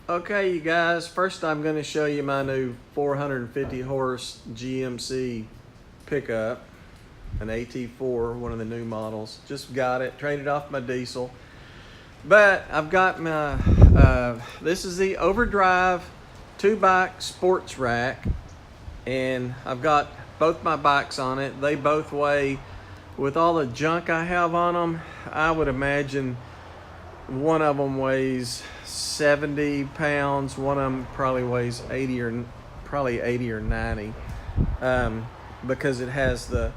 Okay, you guys, first I'm going to show you my new 450 horse GMC pickup, an AT4, one of the new models. Just got it, traded off my diesel. But I've got my, this is the Overdrive 2-bike sports rack, and I've got both my bikes on it. They both weigh, with all the junk I have on them, I would imagine one of them weighs 70 pounds, one of them probably weighs 80 or 90, because it has the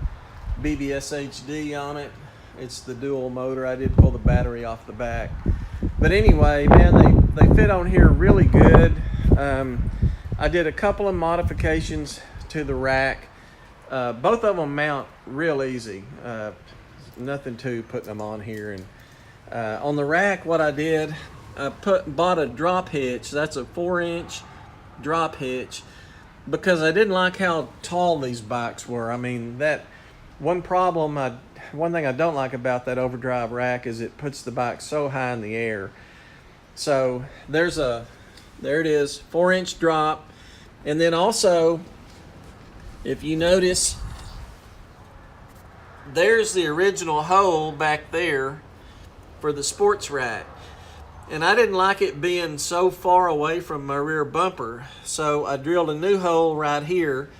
BBS HD on it. It's the dual motor. I did pull the battery off the back, but anyway, man, they fit on here really good. I did a couple of modifications to the rack. Both of them mount real easy. Nothing to putting them on here. And on the rack, what I did, I bought a drop hitch. That's a 4-inch drop hitch, because I didn't like how tall these bikes were. I mean, that one thing I don't like about that Overdrive rack is it puts the bike so high in the air. So there it is, 4-inch drop. And then also, if you notice, there's the original hole back there for the sports rack. And I didn't like it being so far away from my rear bumper, so I drilled a new hole right here,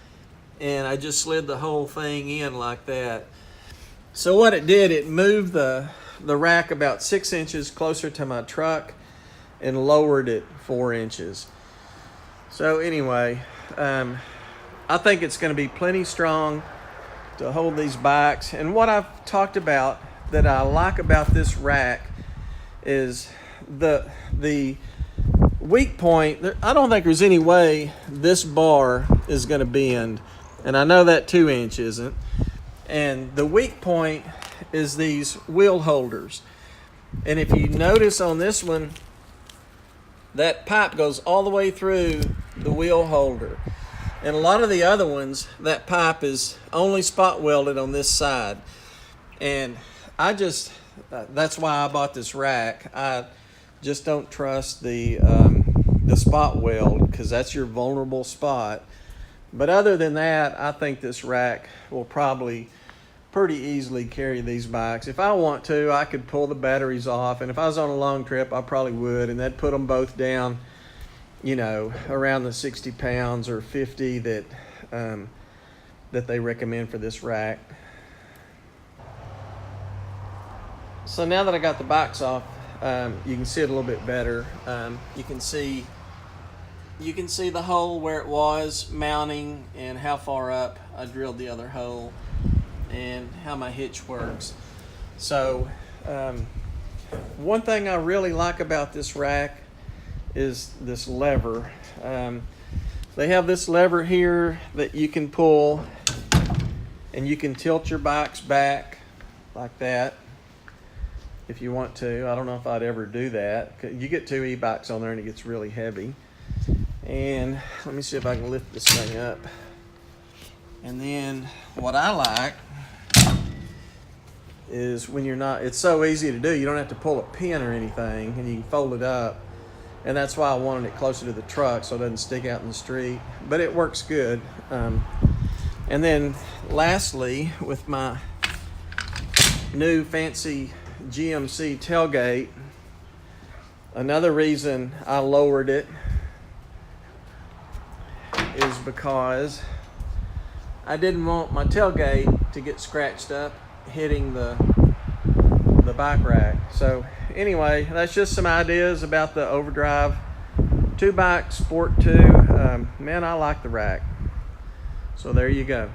and I just slid the whole thing in like that. So what it did, it moved the rack about 6 inches closer to my truck and lowered it 4 inches. So anyway, I think it's going to be plenty strong to hold these bikes. And what I've talked about that I like about this rack is the weak point. I don't think there's any way this bar is going to bend, and I know that 2-inch isn't. And the weak point is these wheel holders. And if you notice on this one, that pipe goes all the way through the wheel holder. And a lot of the other ones, that pipe is only spot welded on this side. And that's why I bought this rack. I just don't trust the spot weld, because that's your vulnerable spot. But other than that, I think this rack will probably pretty easily carry these bikes. If I want to, I could pull the batteries off, and if I was on a long trip, I probably would, and that'd put them both down, you know, around the 60 pounds or 50 that they recommend for this rack. So now that I got the bikes off, you can see it a little bit better. You can see the hole where it was mounting, and how far up I drilled the other hole, and how my hitch works. So one thing I really like about this rack is this lever. They have this lever here that you can pull, and you can tilt your bikes back like that if you want to. I don't know if I'd ever do that. You get 2 e-bikes on there and it gets really heavy. And let me see if I can lift this thing up. And then what I like is when it's so easy to do, you don't have to pull a pin or anything, and you can fold it up. And that's why I wanted it closer to the truck so it doesn't stick out in the street. But it works good. And then lastly, with my new fancy GMC tailgate, another reason I lowered it is because I didn't want my tailgate to get scratched up hitting the bike rack. So anyway, that's just some ideas about the Overdrive 2-bike Sport 2. Man, I like the rack. So there you go.